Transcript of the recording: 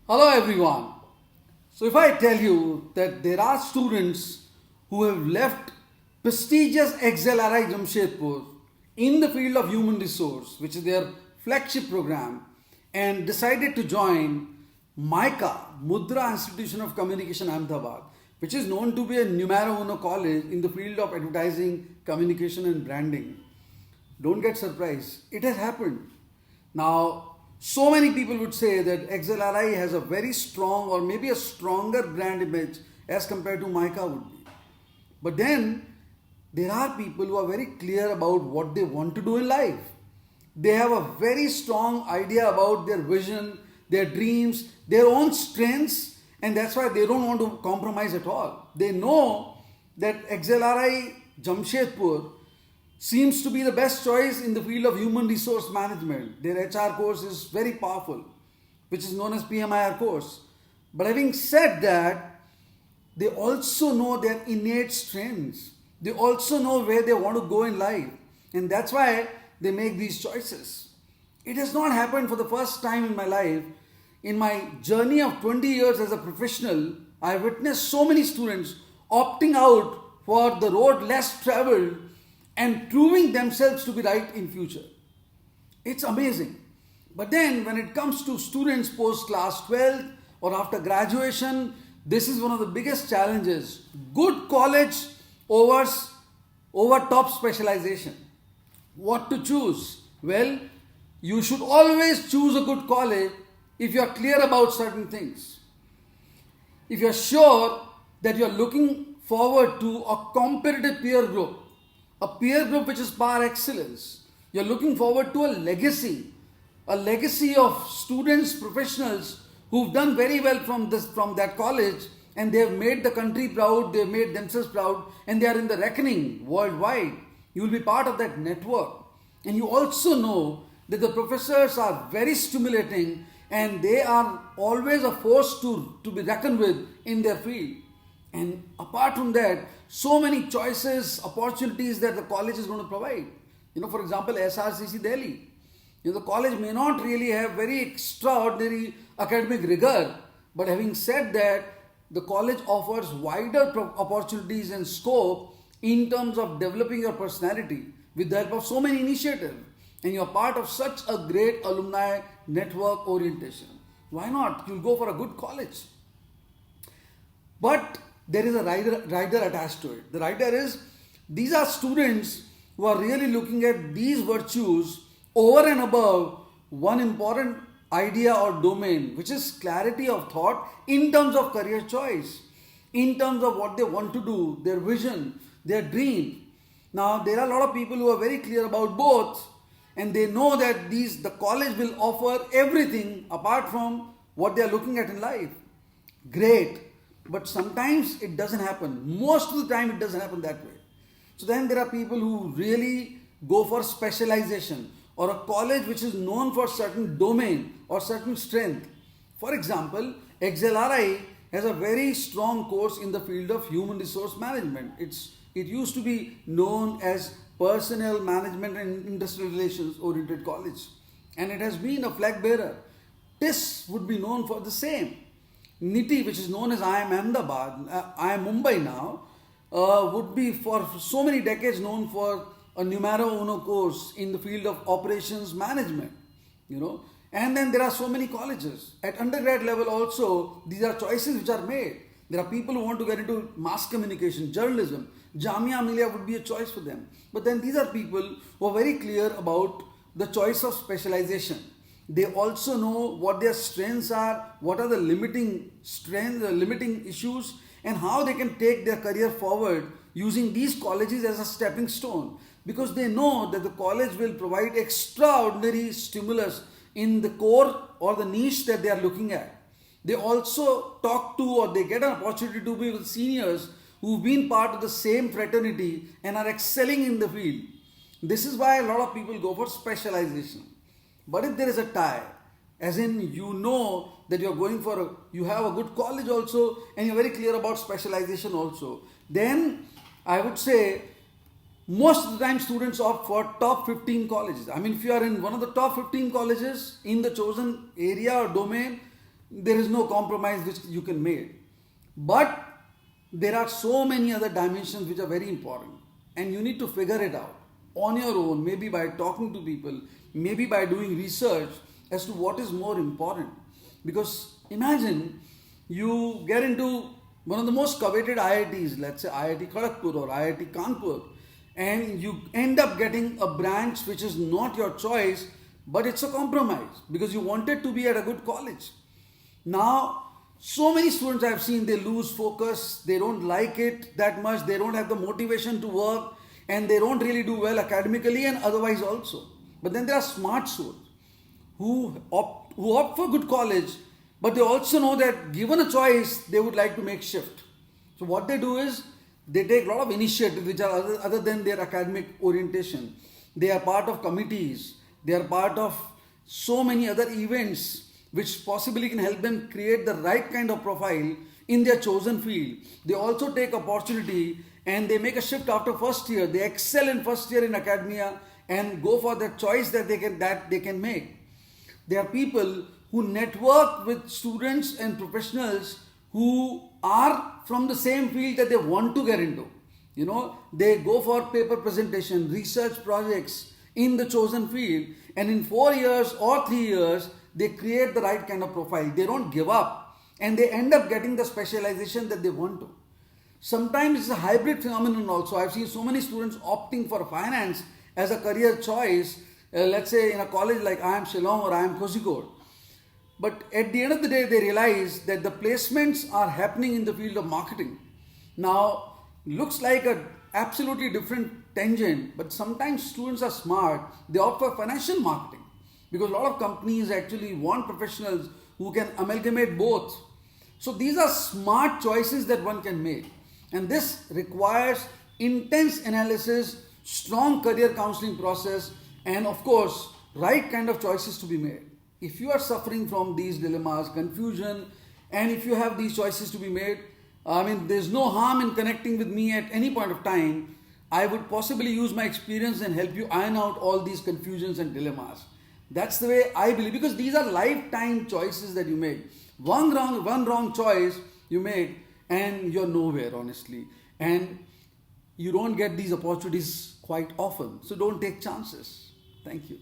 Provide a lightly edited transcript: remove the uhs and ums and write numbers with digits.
Hello everyone. So if I tell you that there are students who have left prestigious XLRI Jamshedpur in the field of human resource, which is their flagship program, and decided to join MICA, Mudra Institution of Communication Ahmedabad, which is known to be a numero uno college in the field of advertising, communication and branding. Don't get surprised. It has happened. Now, so many people would say that XLRI has a very strong or maybe a stronger brand image as compared to MICA would be. But then there are people who are very clear about what they want to do in life. They have a very strong idea about their vision, their dreams, their own strengths, and that's why they don't want to compromise at all. They know that XLRI Jamshedpur seems to be the best choice in the field of human resource management. Their HR course is very powerful, which is known as PMIR course. But having said that, they also know their innate strengths. They also know where they want to go in life. And that's why they make these choices. It has not happened for the first time in my life. In my journey of 20 years as a professional, I witnessed so many students opting out for the road less traveled and proving themselves to be right in future. It's amazing. But then when it comes to students post class 12 or after graduation, this is one of the biggest challenges. Good college over top specialization. What to choose? Well, you should always choose a good college if you are clear about certain things. If you are sure that you are looking forward to a competitive peer group which is par excellence. You're looking forward to a legacy of students, professionals who've done very well from that college, and they have made the country proud, they have made themselves proud, and they are in the reckoning worldwide. You will be part of that network. And you also know that the professors are very stimulating and they are always a force to be reckoned with in their field. And apart from that, so many choices, opportunities that the college is going to provide. For example, SRCC Delhi. The college may not really have very extraordinary academic rigor, but having said that, the college offers wider opportunities and scope in terms of developing your personality with the help of so many initiatives. And you're part of such a great alumni network orientation. Why not? You'll go for a good college. But there is a rider attached to it. The rider is, these are students who are really looking at these virtues over and above one important idea or domain, which is clarity of thought in terms of career choice, in terms of what they want to do, their vision, their dream. Now, there are a lot of people who are very clear about both, and they know that the college will offer everything apart from what they are looking at in life. Great. But sometimes it doesn't happen. Most of the time it doesn't happen that way. So then there are people who really go for specialization or a college which is known for certain domain or certain strength. For example, XLRI has a very strong course in the field of human resource management. It used to be known as personnel management and industrial relations oriented college. And it has been a flag bearer. TIS would be known for the same. NITI, which is known as IIM Ahmedabad, IIM Mumbai now, would be for so many decades known for a numero uno course in the field of operations management, And then there are so many colleges. At undergrad level also, these are choices which are made. There are people who want to get into mass communication, journalism. Jamia Millia would be a choice for them. But then these are people who are very clear about the choice of specialization. They also know what their strengths are, what are the limiting strengths, the limiting issues, and how they can take their career forward using these colleges as a stepping stone. Because they know that the college will provide extraordinary stimulus in the core or the niche that they are looking at. They also talk to or they get an opportunity to be with seniors who've been part of the same fraternity and are excelling in the field. This is why a lot of people go for specialization. But if there is a tie, as in that you're going you have a good college also and you're very clear about specialization also, then I would say most of the time students opt for top 15 colleges. If you are in one of the top 15 colleges in the chosen area or domain, there is no compromise which you can make. But there are so many other dimensions which are very important, and you need to figure it out on your own, maybe by talking to people, maybe by doing research as to what is more important. Because imagine you get into one of the most coveted IITs, let's say IIT Kharagpur or IIT Kanpur, and you end up getting a branch which is not your choice, but it's a compromise because you wanted to be at a good college. Now, so many students I've seen, they lose focus, they don't like it that much, they don't have the motivation to work, and they don't really do well academically and otherwise also. But then there are smart students who opt for good college, but they also know that given a choice, they would like to make shift. So what they do is they take a lot of initiatives which are other than their academic orientation. They are part of committees, they are part of so many other events which possibly can help them create the right kind of profile in their chosen field. They also take opportunity and they make a shift after first year. They excel in first year in academia and go for that choice that they can make. There are people who network with students and professionals who are from the same field that they want to get into. They go for paper presentation, research projects in the chosen field, and in 4 years or 3 years, they create the right kind of profile. They don't give up, and they end up getting the specialization that they want to. Sometimes it's a hybrid phenomenon also. I've seen so many students opting for finance as a career choice, let's say in a college like IIM Shillong or IIM Kozhikode. But at the end of the day, they realize that the placements are happening in the field of marketing. Now, looks like a absolutely different tangent, but sometimes students are smart. They opt for financial marketing because a lot of companies actually want professionals who can amalgamate both. So these are smart choices that one can make, and this requires intense analysis, strong career counseling process, and of course, right kind of choices to be made. If you are suffering from these dilemmas, confusion, and if you have these choices to be made, there's no harm in connecting with me at any point of time. I would possibly use my experience and help you iron out all these confusions and dilemmas. That's the way I believe, because these are lifetime choices that you make. One wrong choice you make and you're nowhere, honestly. And you don't get these opportunities quite often. So don't take chances. Thank you.